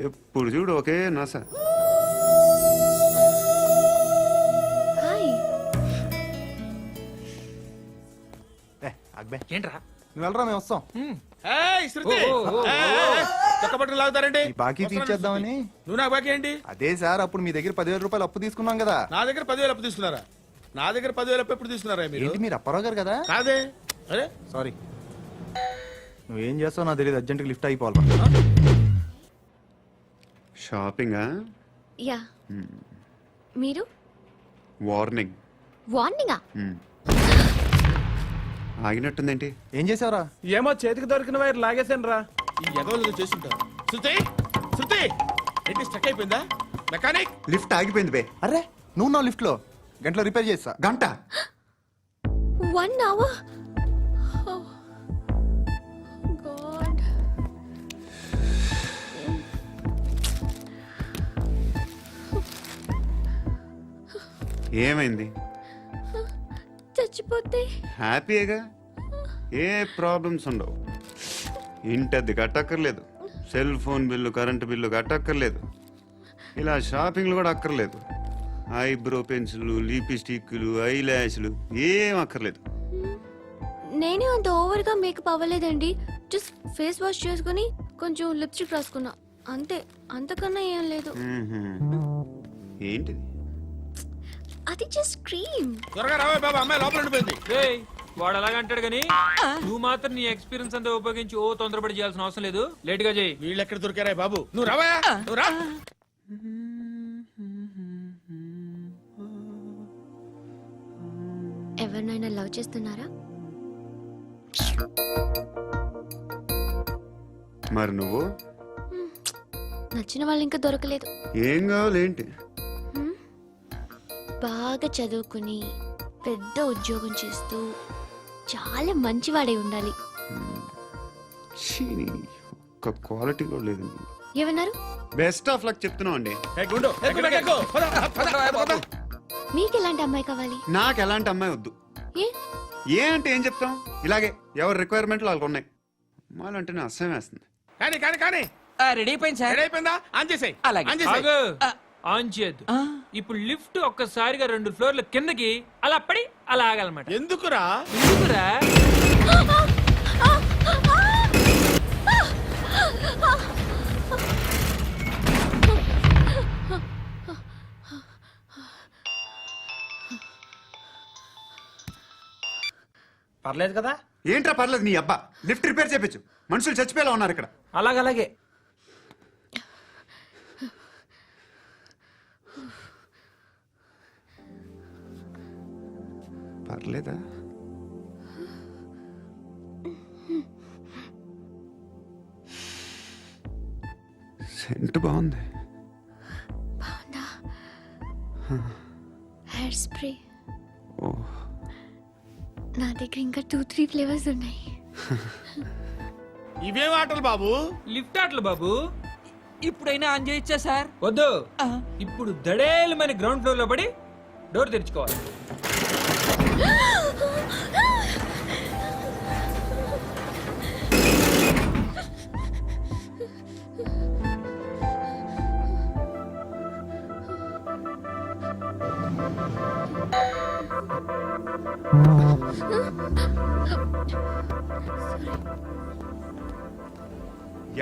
ఎప్పుడు చూడు ఒకే నాస. హాయ్. అక్బే ఏంట్రా నువ్వు వెళ్ళరా మేము వస్తాం. శృతి చక్కబట్టలు లాగుతారండి. ఈ బాకీ తీర్చేద్దామని. నువ్వు నాకు బాకీ ఏంటి? అదే సార్ అప్పుడు మీ దగ్గర 10,000 రూపాయలు అప్పు తీసుకున్నాం కదా. నా దగ్గర 10,000 అప్పు తీసుకున్నారా? నా దగ్గర 10,000 అప్పు ఎప్పుడు తీసుకున్నారా మీరు? ఏంటి మీరు అప్పారావు గారు కదా? కాదే. అరే సారీ, నువ్వేం చేస్తావు నాకు తెలియదు. అర్జెంట్గా లిఫ్ట్ అయిపోవాలి. షాపింగా? యా. మీరు? వార్నింగ్. వార్నింగా? ఆగినట్టుందేంటి? ఏం చేసావురా? ఏమో చేతికి దొరికిన వైర్ లాగేసాను రా. ఈ ఎగవలు చేస్తుంటారు. శృతి శృతి ఏంటి స్టక్ అయిపోయిందా? మెకానిక్ లిఫ్ట్ ఆగిపోయింది బే. అరే నువ్వు నా లిఫ్ట్ లో గంటలో రిపేర్ చేస్తా. గంట? 1 hour? Oh. God. ఏమైంది? చచ్చిపోతే హ్యాపీగా, ఏ ప్రాబ్లమ్స్ ఉండవు. ఇంటి అద్దె కట్టక్కర్లేదు, cell phone bill current bill కట్టక్కర్లేదు, ఇలా షాపింగ్లు కూడా అక్కర్లేదు. ఐబ్రో పెన్సిల్లు, లిప్స్టిక్లు, ఐ ల్యాష్లు ఏం అక్కర్లేదు. నేనే అంత ఓవర్గా మేకప్ అవ్వలేదండి. జస్ట్ ఫేస్ వాష్ చేసుకుని కొంచెం లిప్స్టిక్ రాసుకున్నా అంతే. అంతకన్నా ఏం లేదు. ఏంటిది? అది జస్ట్ క్రీమ్. త్వరగా రావే బాబా, అమ్మాయి లోపల ఉండిపోయింది. వాడు అలాగంటాడు గానీ నువ్వు మాత్రం నీ ఎక్స్పీరియన్స్ అంతా ఉపయోగించి తొందరపడి చేయాల్సిన అవసరం లేదు. లేట్ గా చేయి. వీళ్ళు ఎక్కడ దొరికారా బాబు? నువ్వు రావా, నువ్వు రా. ఎవరినైనా లవ్ చేస్తున్నారా? మరి నువ్వు? నచ్చిన వాళ్ళు ఇంకా దొరకలేదు. ఏం కావాలి ఏంటి? బాగా చదువుకుని పెద్ద ఉద్యోగం చేస్తూ చాలా మంచివాడై ఉండాలి. ఛీ, ఒక్క క్వాలిటీ కూడా లేదు. ఏమన్నారు? బెస్ట్ ఆఫ్ లక్ చెప్తున్నావు అండి. ఏ గుండు, ఎక్కు, ఎక్కు. పద, పద, పద. మీకు ఎలాంటి అమ్మాయి కావాలి? నాకు ఎలాంటి అమ్మాయి వద్దు. ఏ? ఏ అంటే ఏం చెప్తాం, ఇలాగే ఎవరి రిక్వైర్మెంట్లు వాళ్ళకు ఉన్నాయి. అమ్మాయిలు అంటేనే అసహ్యం వేస్తుంది. కానీ కానీ కానీ రెడీ అయిపోయింది సార్. రెడీ అయిపోయిందా? ఆన్ చేసేయ్. అలాగే. ఆన్ చేసేయ్. ఆగు. ఆన్ చేయద్దు. ఇప్పుడు లిఫ్ట్ ఒక్కసారిగా 2 ఫ్లోర్ల కిందకి అలా పడి అలా ఆగాలన్నమాట. ఎందుకురా? ఎందుకురా? పర్లేదు కదా? ఏంట్రా పర్లేదు, నీ అబ్బా లిఫ్ట్ రిపేర్ చేయించు. మనుషులు చచ్చిపోయేలా ఉన్నారు ఇక్కడ. అలాగలాగే. పర్లేదా? సెంట్ బాగుంది. బాగుందా? Hair spray. ఓ, నా దగ్గర ఇంకా 2-3 ఫ్లేవర్స్ ఉన్నాయి. ఇవేం ఆటలు బాబు? లిఫ్ట్ ఆటలు బాబు. ఇప్పుడైనా ఆన్ చేయొచ్చా సార్? వద్దు. ఇప్పుడు దడేలు మన గ్రౌండ్ ఫ్లోర్ లో పడి డోర్ తెరుచుకోవాలి.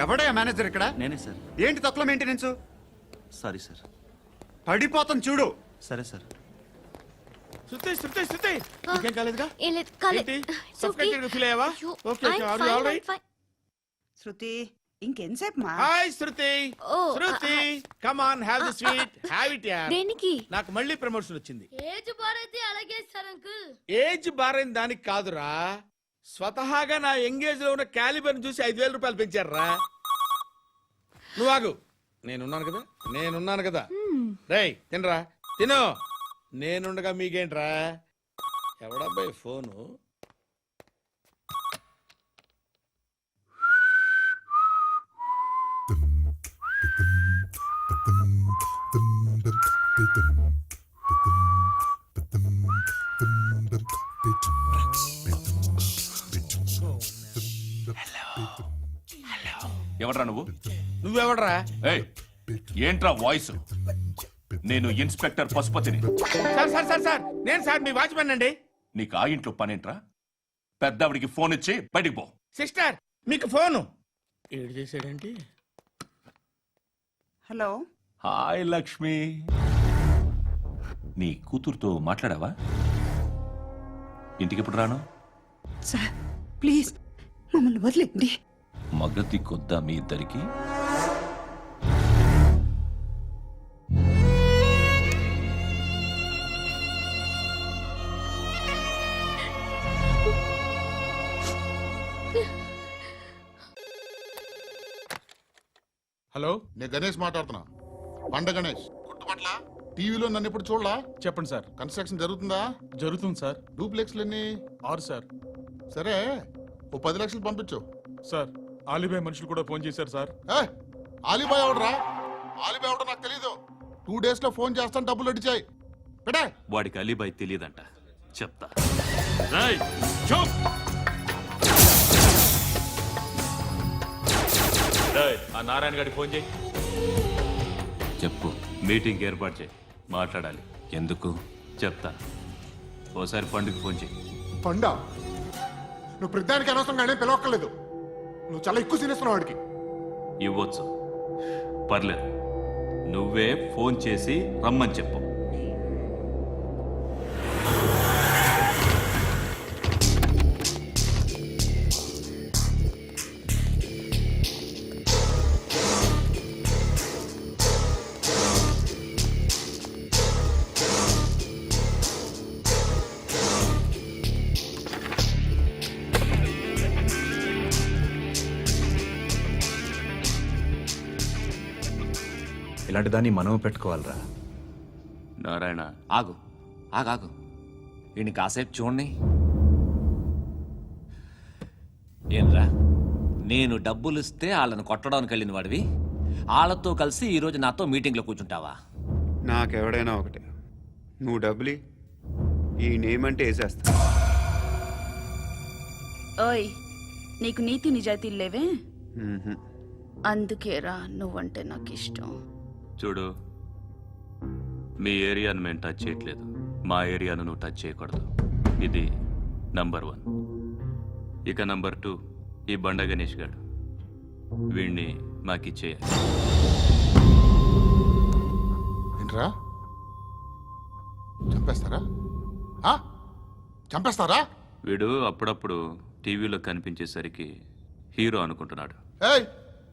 ఎవడయ్యా మేనేజర్ ఇక్కడ? నేనే సార్. ఏంటి తక్కువ మెయింటెనెన్స్? Sorry sir. పడిపోతాం చూడు. సరే సార్. శృతి శృతి శృతి ఇంకేం కాలేదుగా? ఏం లేదు, కాలేదు. ఏంటి? It's okay. Suffocated గా feel అయ్యావా? అయ్యో, Okay, okay. I'm Are you fine, all right? I'm fine. శృతి ఇంకెంతసేపు మా? Hi Shruti. Oh, Shruti come on, have the sweet, have it యార్. దేనికి? నాకు మళ్ళీ ప్రమోషన్ వచ్చింది. ఏజ్ బారైతే అలాగే సార్ అంకుల్. ఏజ్ బారైన దానికి కాదురా, స్వతహాగా నా ఎంగేజ్ లో ఉన్న క్యాలిబర్ చూసి 5,000 రూపాయలు పెంచారా. నువ్వు ఆగు, నేనున్నాను కదా. రేయ్ తినరా, తిను. నేనుండగా మీకేంట్రా? ఎవడబ్బాయి ఫోను? ఎవడ్రా నువ్వు? నువ్వెవడరా? ఏయ్, ఏంట్రా వాయిస్? నేను ఇన్స్పెక్టర్ పశుపతిని. సార్ సార్ సార్ సార్ నేను సార్ మీ వాచ్మెన్ అండి. నీకు ఆ ఇంట్లో పనేంట్రా? పెద్దవిడికి ఫోన్ ఇచ్చి బయటికి పో. సిస్టర్ మీకు ఫోను. ఏడు చేశాడేంటి? హలో హాయ్ లక్ష్మి, నీ కూతురుతో మాట్లాడావా? ఇంటికి ఎప్పుడు రాను? సార్ ప్లీజ్ మమ్మల్ని వదిలేండి. మగతి కొద్దా మీ ఇద్దరికి? హలో, నేను గణేష్ మాట్లాడుతున్నా. బండ గణేష్ గుర్తుపట్ల? టీవీలో నన్ను ఎప్పుడు చూడలా? చెప్పండి సార్. కన్స్ట్రక్షన్ జరుగుతుందా? జరుగుతుంది సార్. డూప్లెక్స్లు ఎన్ని? 6 సార్. సరే, ఓ 10 లక్షలు పంపించు. సార్ ఆలిబాయ్ మనుషులు కూడా ఫోన్ చేశారు సార్. ఆలిబాయ్ ఎవడరా? ఆలిబాయ్ ఎవడో నాకు తెలీదు. 2 days లో ఫోన్ చేస్తాను, డబ్బులు అడిచాయి పెడే. వాడికి అలీబాయ్ తెలియదంట, చెప్తా. ఆ నారాయణ గారికి ఫోన్ చేయి. చెప్పు. మీటింగ్ ఏర్పాటు చేయి, మాట్లాడాలి. ఎందుకు చెప్తా. ఓసారి పండుగ ఫోన్ చేయి. పండ నువ్వు ప్రతిదానికి అనవసరంగానే పిలవక్కర్లేదు. నువ్వు చాలా ఎక్కువ తినేస్తున్నావు వాడికి. ఇవ్వచ్చు, పర్లేదు. నువ్వే ఫోన్ చేసి రమ్మని చెప్పు. ఇలాంటి దాన్ని మనం పెట్టుకోవాలరా. నారాయణ, ఆగు ఆగాగు, వీడిని కాసేపు చూడండి. ఏంరా, నేను డబ్బులు ఇస్తే వాళ్ళని కొట్టడానికి వెళ్ళిన వాడివి, వాళ్ళతో కలిసి ఈరోజు నాతో మీటింగ్లో కూర్చుంటావా? నాకెవడైనా ఒకటే. నువ్వు డబ్బులి, ఈ నేమ్ అంటే వేసేస్తా. ఓయ్ నీకు నీతి నిజాయితీలు లేవే, మ్మ్హ్మ్. అందుకేరా నువ్వంటే నాకు ఇష్టం. చూడు, మీ ఏరియాను మేము టచ్ చేయట్లేదు, మా ఏరియాను నువ్వు టచ్ చేయకూడదు. ఇది నంబర్ 1. ఇక నంబర్ 2, ఈ బండ గణేష్ గారు. వీణ్ణి మాకిచ్చేయాలి. ఏంట్రా, చంపేస్తారా? ఆ? చంపేస్తారా? వీడు అప్పుడప్పుడు టీవీలో కనిపించేసరికి హీరో అనుకుంటున్నాడు. ఏయ్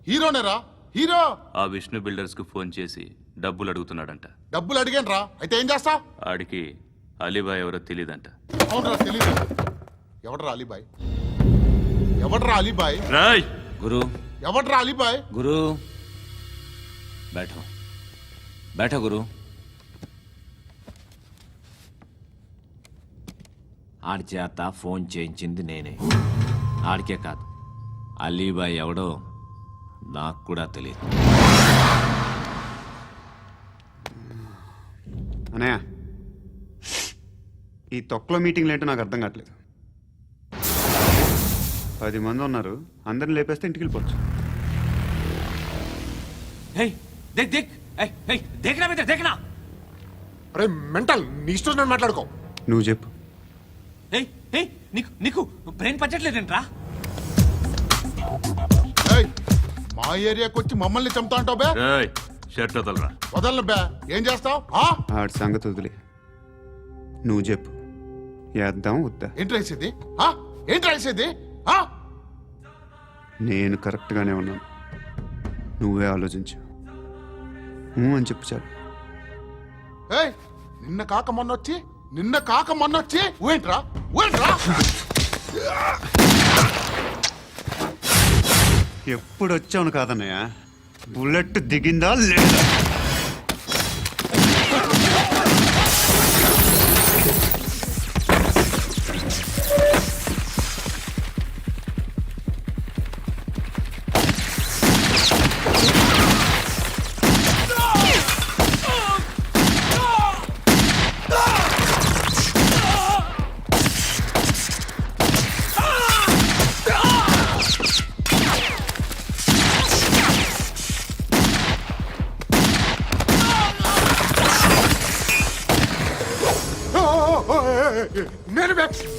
హీరోనేరా, హీరో. ఆ విష్ణు బిల్డర్స్కు ఫోన్ చేసి డబ్బులు అడుగుతున్నాడంట. డబ్బులు అడిగాను రా, అయితే ఏం చేస్తా? ఆడికి అలీబాయ్ ఎవరో తెలియదంట. అవునరా, తెలీదు. ఎవడరా అలీబాయ్? ఎవడరా అలీబాయ్? రాయ్ గురు, ఎవడరా అలీబాయ్? గురు बैठो बैठो గురు. ఆడి చేత ఫోన్ చేయించింది నేనే. ఆడికే కాదు, అలీబాయ్ ఎవడో నాకు కూడా తెలియదు. అనయ్య, ఈ తొక్కలో మీటింగ్లు ఏంటో నాకు అర్థం కావట్లేదు. 10 మంది ఉన్నారు, అందరిని లేపేస్తే ఇంటికి వెళ్ళిపోవచ్చు. देख देख देखना बेटा देखना. అరే మెంటల్, నీ ఇష్టం నేను మాట్లాడుకో. నువ్వు చెప్పు. నీకు నీకు బ్రెయిన్ పచ్చట్లేదంట్రా. ఏయ్, మా ఏరియాకి వచ్చి మమ్మల్ని చంపుతా అంటావు బే? రాయ్, షర్ట్ వదలరా. వదలను బే. ఏం చేస్తావు? ఆడి సంగతి వదిలే, నువ్వు చెప్పు. వేద్దాం వద్దా? ఏంటి రాసేది? ఏంటి రాసేది? నేను కరెక్ట్గానే ఉన్నాను, నువ్వే ఆలోచించు. అని చెప్పు చాలు. ఏయ్, నిన్న కాక మొన్నొచ్చి ఊయంట్రా. ఎప్పుడు వచ్చావును కాదన్నయ్య, బుల్లెట్ దిగిందా లేదా?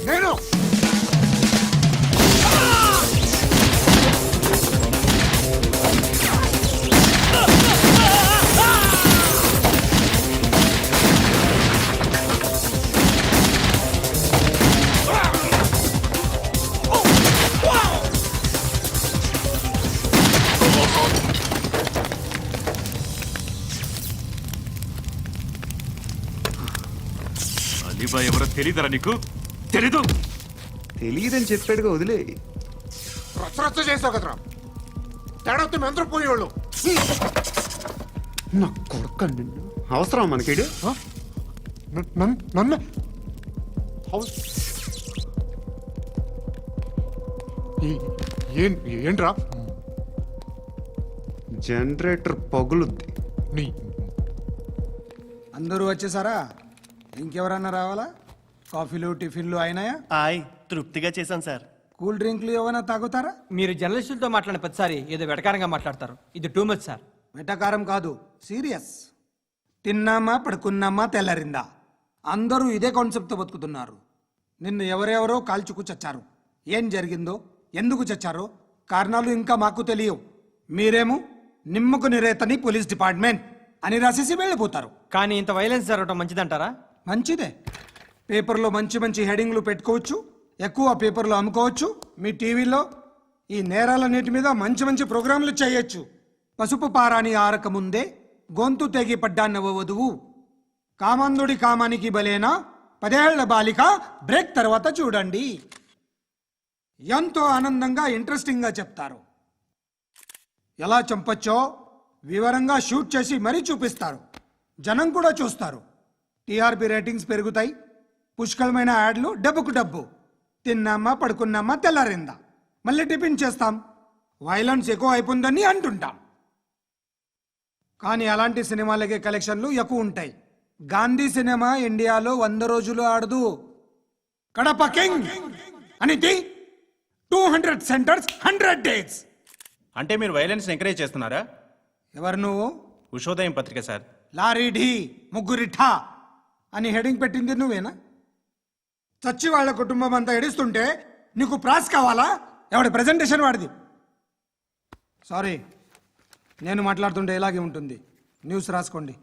నేను అలీబాయ్ ఎవరో తెలీదరా నీకు? తెలీదు. తెలియదని చెప్పాడుగా వదిలే. రచ్చరచ్చ చేసావు కదరా, తేడా వస్తే మెంతరం పోయేవాళ్ళు. నా కొడుకు నిన్ను అవసరం మనకిడు. నన్ను ఏంట్రా? జనరేటర్ పగులుద్ది. నీ అందరూ వచ్చేసారా? ఇంకెవరన్నా రావాలా? కాఫీలు టిఫిన్లు అయినాయా? తృప్తిగా చేశాను సార్. కూల్ డ్రింక్లు ఏమైనా తాగుతారా? మీరు జర్నలిస్టులతో మాట్లాడిన ప్రతిసారి ఏదో వెటకారంగా మాట్లాడతారు. ఇది టూ మచ్ సార్. వెటకారం కాదు, సీరియస్. తిన్నామా పడుకున్నామా తెల్లరిందా, అందరూ ఇదే కాన్సెప్ట్తో బతుకుతున్నారు. నిన్ను ఎవరెవరో కాల్చుకు చచ్చారు. ఏం జరిగిందో, ఎందుకు చచ్చారో కారణాలు ఇంకా మాకు తెలియవు. మీరేమో నిమ్మకు నిరేతని పోలీస్ డిపార్ట్మెంట్ అని రాసేసి వెళ్ళిపోతారు. కానీ ఇంత వైలెన్స్ జరగడం మంచిదంటారా? మంచిదే. పేపర్లో మంచి మంచి హెడింగ్లు పెట్టుకోవచ్చు, ఎక్కువ పేపర్లు అమ్ముకోవచ్చు. మీ టీవీలో ఈ నేరాలన్నిటి మీద మంచి మంచి ప్రోగ్రాంలు చేయొచ్చు. పసుపు పారాని ఆరక ముందే గొంతు తెగి పడ్డాన్నవ వధువు, కామందుడి కామానికి బలేనా 10 ఏళ్ల బాలిక బ్రేక్ తర్వాత చూడండి. ఎంతో ఆనందంగా ఇంట్రెస్టింగ్గా చెప్తారు. ఎలా చంపచ్చో వివరంగా షూట్ చేసి మరీ చూపిస్తారు. జనం కూడా చూస్తారు. టీఆర్పీ రేటింగ్స్ పెరుగుతాయి. పుష్కలమైన యాడ్లు, డబ్బుకు డబ్బు. తిన్నామా పడుకున్నామా తెల్లారిందా, మళ్ళీ టిఫిన్ చేస్తాం. వైలెన్స్ ఎక్కువ అయిపోయిందని అంటుంటాం. కానీ అలాంటి సినిమాలకే కలెక్షన్లు ఎక్కువ ఉంటాయి. గాంధీ సినిమా ఇండియాలో 100 రోజులు ఆడదు. కడప కింగ్ అనేది 200 సెంటర్స్ 100 డేస్. అంటే మీరు వైలెన్స్ ఎంకరేజ్ చేస్తున్నారా? ఎవరు నువ్వు? ఉషోదయం పత్రిక సార్. లారీ ఢీ ముగ్గురిఠా అని హెడింగ్ పెట్టింది నువ్వేనా? చచ్చి వాళ్ళ కుటుంబం అంతా ఎడుస్తుంటే నీకు ప్రాస్ కావాలా? ఎవడి ప్రెజెంటేషన్ వాడిది. సారీ, నేను మాట్లాడుతుంటే ఇలాగే ఉంటుంది. న్యూస్ రాసుకోండి.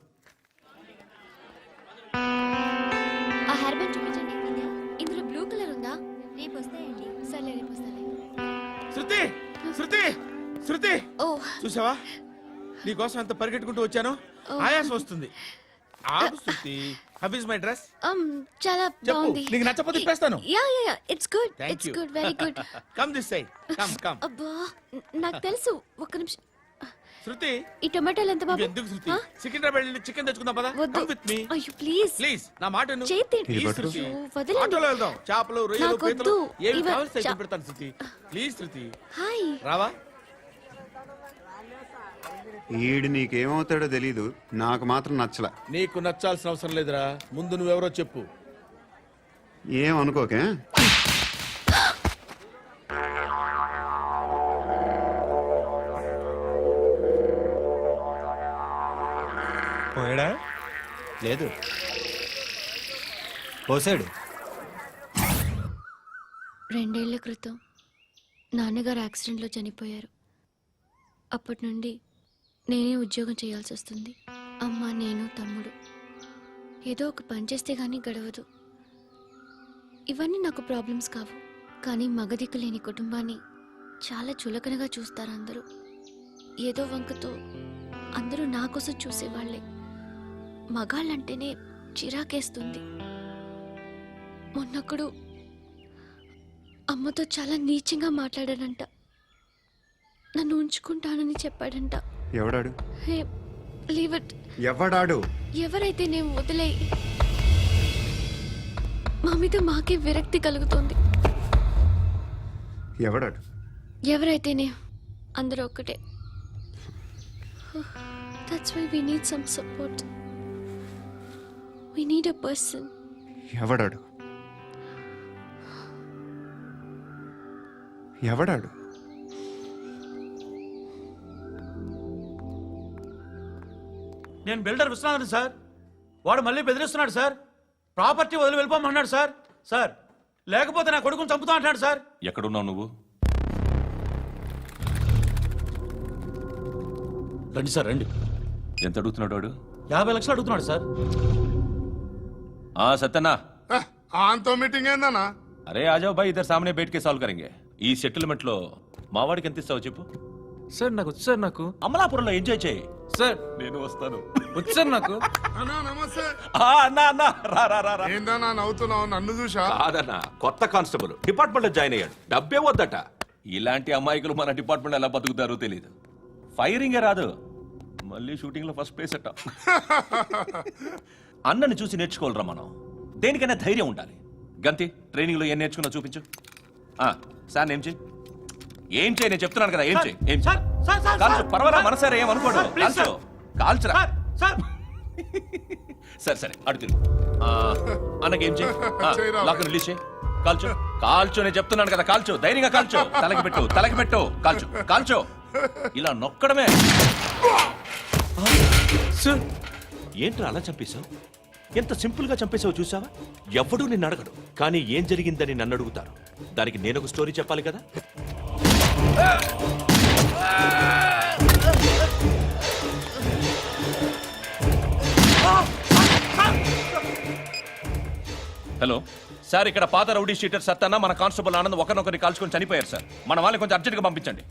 ఆ హెయిర్ బ్యాండ్ చూపించండి. ఇందులో బ్లూ కలర్ ఉందా? రేపు వస్తాయండి. సర్లే, రేపు వస్తాలే. శృతి శృతి శృతి, ఓ చూసావా నీకోసం ఎంత పరిగెట్టుకుంటూ వచ్చాను. ఆయాసం వస్తుంది. ఆగు Shruti. How is my dress? చాలా చెప్పు. బాగుంది. నీకు నచ్చకపోతే తిప్పేస్తాను. Yeah yeah yeah, it's good. Thank it's you. Good, very good. Come this side. Come come. అబ్బా, నాకు తెలుసు. ఒక్క నిమిషం. శృతి, ఈ టొమాటోలు ఎంత బాబు? ఎందుకు శృతి? సికింద్రాబాద్ వెళ్ళి చికెన్ తెచ్చుకుందాం పదా. వద్దు. కమ్ విత్ మీ అయ్యో ప్లీజ్ ప్లీజ్. నా మాట విను. చేతి Please, శృతి. వదలండి. ఆటోలో వెళ్దాం. చేపలు, రొయ్యలు, నాకు పీతలు వద్దు. ఏమి ఇవ- కావాలి చా- పెడతాను శృతి. Please Shruti. హాయ్. రావా? ఈడు నీకేమవుతాడో తెలీదు, నాకు మాత్రం నచ్చలా. నీకు నచ్చాల్సిన అవసరం లేదురా. ముందు నువ్వెవరో చెప్పు. ఏం అనుకోకే. పోయాడా? లేదు, పోసాడు. 2 ఏళ్ల క్రితం నాన్నగారు యాక్సిడెంట్లో చనిపోయారు. అప్పటి నుండి నేనే ఉద్యోగం చేయాల్సి వస్తుంది. అమ్మ, నేను, తమ్ముడు ఏదో ఒక పని చేస్తే గానీ గడవదు. ఇవన్నీ నాకు ప్రాబ్లమ్స్ కావు, కానీ మగదిక్కు లేని కుటుంబాన్ని చాలా చులకనగా చూస్తారు అందరూ. ఏదో వంకతో అందరూ నా కోసం చూసేవాళ్లే. మగాళ్ళంటేనే చిరాకేస్తుంది. మొన్నొక్కడు అమ్మతో చాలా నీచంగా మాట్లాడాడంట. నన్ను ఉంచుకుంటానని చెప్పాడంట. ఎవడాడు? హే, లీవ్ ఇట్. ఎవడాడు? ఎవరైతే నేను వదిలే. మా మీద మాకే విరక్తి కలుగుతోంది. ఎవడాడు? ఎవరైతేనే అందరూ ఒక్కటే. That's why we need some support. We need a person. ఎవడాడు? ఎవడాడు? నేను బిల్డర్ విశ్వనాథన్ సార్. వాడు మళ్ళీ బెదిరిస్తున్నాడు సార్. ప్రాపర్టీ వదిలి వెళ్ళిపోమన్నాడు సార్. సార్, లేకపోతే నా కొడుకుని చంపుతా అంటాడు సార్. ఎక్కడున్నావు నువ్వు? రండి సార్ రండి. ఎంత అడుగుతున్నాడు వాడు? 50 లక్షలు అడుగుతున్నాడు సార్. సత్యనా, ఆంతో మీటింగ్ ఏందన్నా? అరే ఆజావ్ భాయ్, ఇద్దరు సామనే బయట కే సాల్వ్ కరెంగే. ఈ సెటిల్మెంట్ లో మావాడికి ఎంత ఇస్తావు చెప్పు. సార్ నాకు వచ్చు సార్. నాకు అమలాపురంలో ఎంజాయ్ చేయి. సార్ నేను వస్తాను. వచ్చు సార్ నాకు. అన్నా నమస్తే. అన్నా అన్నా, రా రా రా రా. ఏందన్నా నవ్వుతున్నావు? నన్ను చూసా? కాదన్నా, కొత్త కానిస్టేబుల్ డిపార్ట్మెంట్ లో జాయిన్ అయ్యాడు. డబ్బే వద్దట. ఇలాంటి అమాయకులు మన డిపార్ట్మెంట్ ఎలా బతుకుతారో తెలియదు. ఫైరింగే రాదు, మళ్ళీ షూటింగ్ లో ఫస్ట్ ప్లేస్ అట్ట. అన్నని చూసి నేర్చుకోవాలరా మనం. దేనికైనా ధైర్యం ఉండాలి. గంతి, ట్రైనింగ్ లో ఏం నేర్చుకున్నా చూపించు. సార్ ఏం చేయి, ఏం చేయి, నేను చెప్తున్నాను కదా. ఏం చేయి, ఏం చేయి. కాల్చు, పర్వాలా, మనసారా ఏమనుకోడు. కాల్చు, కాల్చురా. సరే సరే, అడు తిరుగు. అన్నకి ఏం చేయి, లాక్ రిలీజ్ చేయి. కాల్చు, కాల్చు, నేను చెప్తున్నాను కదా. కాల్చు, ధైర్యంగా కాల్చు. తలకి పెట్టు, తలకి పెట్టు. కాల్చు, కాల్చు. ఇలా నొక్కడమే. ఏంట్రా అలా చంపేశావు? ఎంత సింపుల్ గా చంపేశావు చూసావా? ఎవడూ నిన్ను అడగడు, కానీ ఏం జరిగిందని నన్ను అడుగుతారు. దానికి నేను ఒక స్టోరీ చెప్పాలి కదా. హలో సార్, ఇక్కడ పాత రౌడీ షీటర్ సత్తన్న, మన కానిస్టేబుల్ ఆనంద్ ఒకరినొకరిని కాల్చుకొని చనిపోయారు సార్. మన వాళ్ళని కొంచెం అర్జెంట్గా పంపించండి.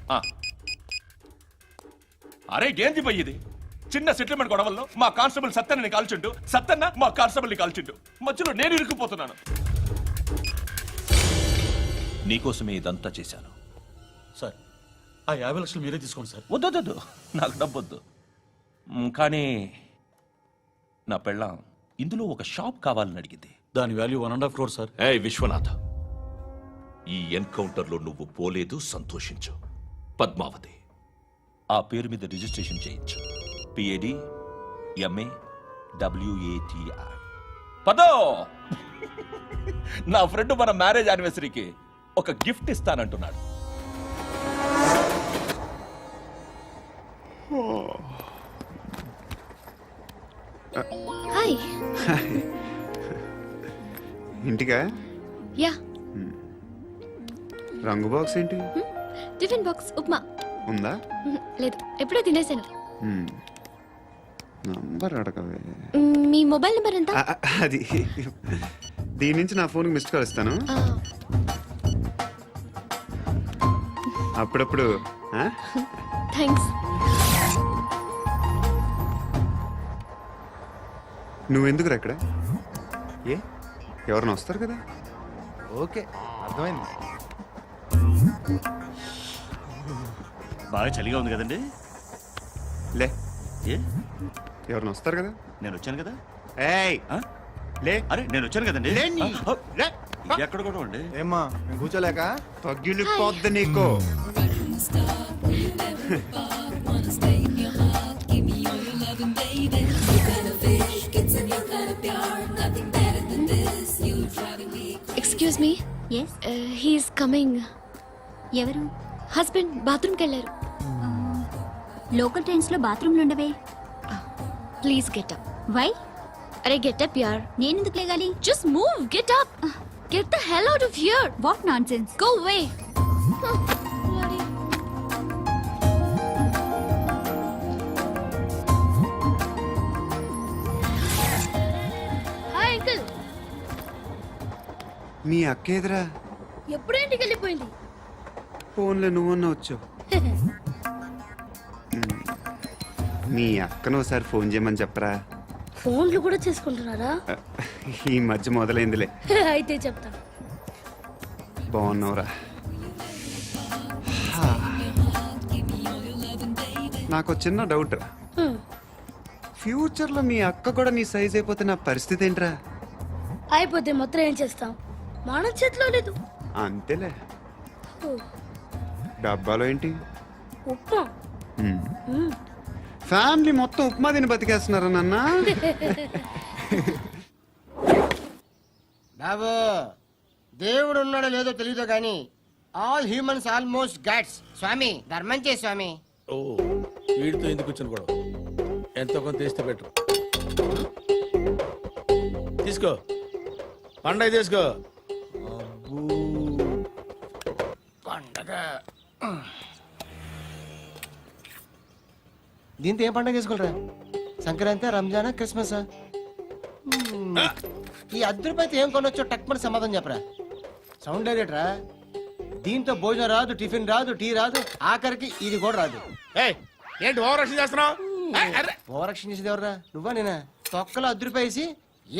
అరే ఏంది పోయి ఇది? చిన్న సెటిల్మెంట్ గొడవల్లో మా కానిస్టేబుల్ సత్తన్నని కాల్చుంటూ, సత్తన్న మా కానిస్టేబుల్ని కాల్చుంటూ, మధ్యలో నేను ఇరుక్కుపోతున్నాను. నీకోసమే ఇదంతా చేశాను సార్. ఆ 50 లక్షలు మీరే తీసుకోండి సార్. వద్దొద్దు, నాకు డబ్బొద్దు. కానీ నా పెళ్ళాం ఇందులో ఒక షాప్ కావాలని అడిగింది. దాని వాల్యూ 1.5 crore సార్. విశ్వనాథ, ఈ ఎన్కౌంటర్లో నువ్వు పోలేదు, సంతోషించు. పద్మావతి ఆ పేరు మీద రిజిస్ట్రేషన్ చేయించు. PAD MA WATI. పదో, నా ఫ్రెండ్ మన మ్యారేజ్ యానివర్సరీకి ఒక గిఫ్ట్ ఇస్తానంటున్నాడు. హాయ్. ఇంటికా? యా. రంగు బాక్స్ ఏంటి? Tiffin box upma. ఉందా? లేదు, ఎప్పుడో తినేసాను. నంబర్ అడగవే. మీ మొబైల్ నెంబర్ ఎంత? అది దీని నుంచి నా ఫోన్కి మిస్డ్ కాల్ ఇస్తాను. అప్పుడప్పుడు. థ్యాంక్స్. నువ్వెందుకు అక్కడ? ఏ, ఎవరైనా వస్తారు కదా. ఓకే, అర్థమైంది. బాగా చలిగా ఉంది కదండి. లే, ఏ, ఎవరైనా వస్తారు కదా. నేను వచ్చాను కదా. ఏయ్ లే. అరే నేను వచ్చాను కదండి. లే. ఎక్కడ కూడా ఉండి ఏమ్మా నేను కూర్చోలేక? తగ్గిలిపోద్ది నీకు. Excuse me. He's coming. ఎవరు? హస్బెండ్ బాత్రూమ్కి వెళ్ళారు. లోకల్ ట్రైన్స్ లో బాత్రూమ్లు ఉండవే. Please get up. వై? అరే గెట్ అప్ యార్. నేనెందుకు లేగాలి? Just move, get up. Get the hell out of here. What nonsense. Go away. Hi uncle. మీ అక్క ఎదురా? ఎప్పుడు ఇంటికి వెళ్ళిపోయింది? ఫోన్లో నువ్వన్నా వచ్చావు. మీ అక్కను ఒకసారి ఫోన్ చేయమని చెప్పరా. ఫోన్లు కూడా చేసుకుంటున్నారా? ఈ మధ్య మొదలైందిలే. అయితే చెప్తా. బాగున్నావురా? నాకు చిన్న డౌట్ రా. ఫ్యూచర్ లో మీ అక్క కూడా నీ సైజ్ అయిపోతే నా పరిస్థితి ఏంట్రా? అయిపోతే మొత్తం ఏం చేస్తాం? మన చేతిలో లేదు. అంతేలే. డబ్బాలో ఏంటి? ఉప్మా. ఫ్యామిలీ మొత్తం ఉప్మా తిని బతికేస్తున్నారా నాన్న? బాబు, దేవుడు ఉన్నాడో లేదో తెలియదు కానీ ఆల్ హ్యూమన్స్ ఆల్మోస్ట్ గాడ్స్. స్వామి ధర్మం చే స్వామి. ఓ, వీడితో ఎందుకు వచ్చిన గొడవ? ఎంతో కొంత తీస్తే బెటర్. తీసుకో, పండగ తీసుకో. దీంతో ఏం పండుగ చేసుకోరా? సంక్రాంతి, రంజానా, క్రిస్మస్? ఈ అద్దరిపైతే ఏం కొనొచ్చో టక్మని సమాధానం చెప్పరా. సౌండ్ డైరెక్టరా, దీంతో భోజనం రాదు, టిఫిన్ రాదు, టీ రాదు, ఆఖరికి ఇది కూడా రాదు. ఏయ్, ఏంటి ఓవర్ రక్షణ చేస్తున్నావు? ఓవరాక్షన్ చేసేది ఎవరా? నువ్వా నేనా? తొక్కలో అద్దరిపేసి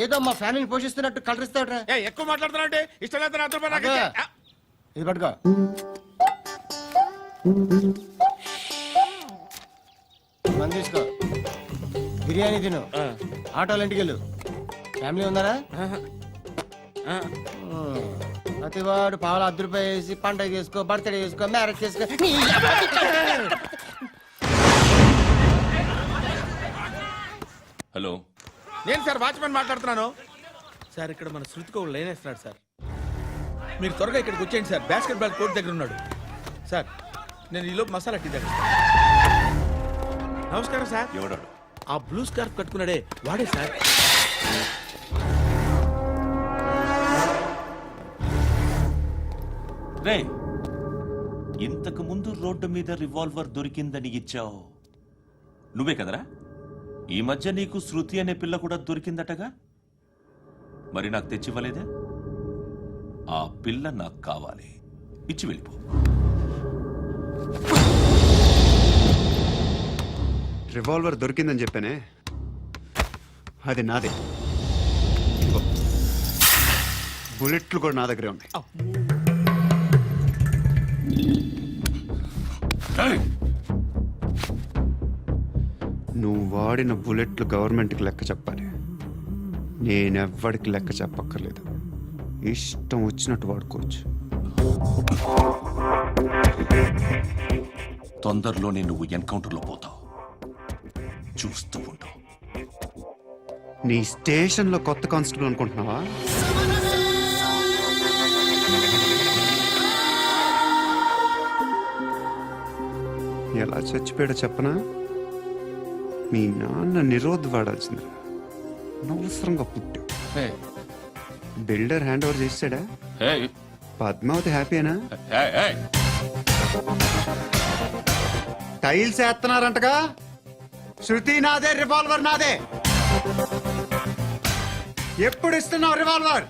ఏదో మా ఫ్యామిలీని పోషిస్తున్నట్టు కలరిస్తావుట్రా. ఎక్కువ మాట్లాడుతున్నావు అంటే ఇష్టం లేదు నా రూపాయలు నాకు ఇచ్చే. ఇది పట్టుకో. మంది తీసుకో, బిర్యానీ తిను, ఆటోలు ఇంటికి వెళ్ళు. ఫ్యామిలీ ఉన్నారా? ప్రతివాడు పావులు ₹10 పండగ చేసుకో, బర్త్డే చేసుకో, మ్యారేజ్ చేసుకో. హలో, నేను సార్ వాచ్మెన్ మాట్లాడుతున్నాను. సార్ ఇక్కడ మన శృతికో లైన్ వేస్తున్నాడు సార్. మీరు త్వరగా ఇక్కడికి వచ్చేయండి సార్. బాస్కెట్ బాల్ కోర్ట్ దగ్గర ఉన్నాడు సార్. నేను ఈలోపు మసాలా టీ దగ్గర. నమస్కారం సార్. ఎవడాడు? ఆ బ్లూ స్కార్ఫ్ కట్టుకున్నాడే వాడే సార్. రే, ఇంతకు ముందు రోడ్డు మీద రివాల్వర్ దొరికిందని ఇచ్చావు నువ్వే కదరా? ఈ మధ్య నీకు శృతి అనే పిల్ల కూడా దొరికిందటగా? మరి నాకు తెచ్చివ్వలేదే? ఆ పిల్ల నాకు కావాలి, ఇచ్చి వెళ్ళిపో. రివాల్వర్ దొరికిందని చెప్పానే, అది నాదే. ఇదిగో, బుల్లెట్లు కూడా నా దగ్గరే ఉన్నాయి. నువ్వు వాడిన బుల్లెట్లు గవర్నమెంట్కి లెక్క చెప్పాలి. నేనెవ్వడికి లెక్క చెప్పక్కర్లేదు. ఇష్టం వచ్చినట్టు వాడుకోవచ్చు. తొందరలోనే నువ్వు ఎన్కౌంటర్లో పోతావు, చూస్తూ ఉంటావు. నీ స్టేషన్లో కొత్త కానిస్టేబుల్ అనుకుంటున్నావా? ఎలా చచ్చిపోయాడో చెప్పనా? మీ నాన్న నిరోధ్ వాడాల్సింది, అనవసరంగా పుట్టావు. బిల్డర్ హ్యాండ్ ఓవర్ చేసాడా? పద్మావతి హ్యాపీనా? టైల్స్ వేస్తున్నారంటగా? శృతి నాదే, రివాల్వర్ నాదే. ఎప్పుడు ఇస్తున్నావు రివాల్వర్?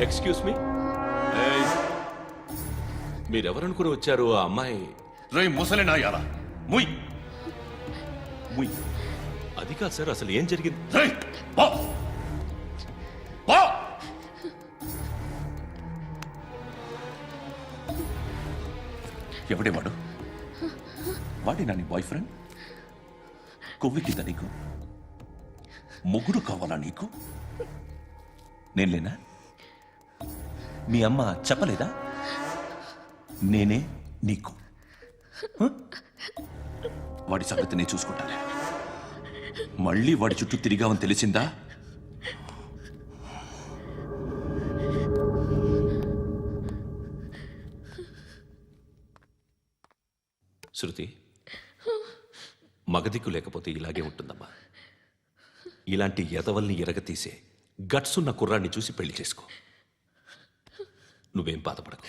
ఎక్స్క్యూజ్ మీ, మీరెవరనుకుని వచ్చారు? ఆ అమ్మాయి ముసలి నాయాలా? ముయ్ ముయ్. అది కాదు సార్, అసలు ఏం జరిగింది? ఎవడే వాడు? వాడినా నీ బాయ్ ఫ్రెండ్? కొవ్వికిందా నీకు? మొగుడు కావాలా నీకు? నేను లేనా? మీ అమ్మ చెప్పలేదా నేనే నీకు? వాడి సంగతి నేను చూసుకుంటానే. మళ్ళీ వాడి చుట్టూ తిరిగావని తెలిసిందా? శృతి, మగదిక్కు లేకపోతే ఇలాగే ఉంటుందమ్మా. ఇలాంటి ఎదవల్ని ఎరగతీసే గట్సున్న కుర్రాన్ని చూసి పెళ్లి చేసుకో. నువ్వేం బాధపడకు.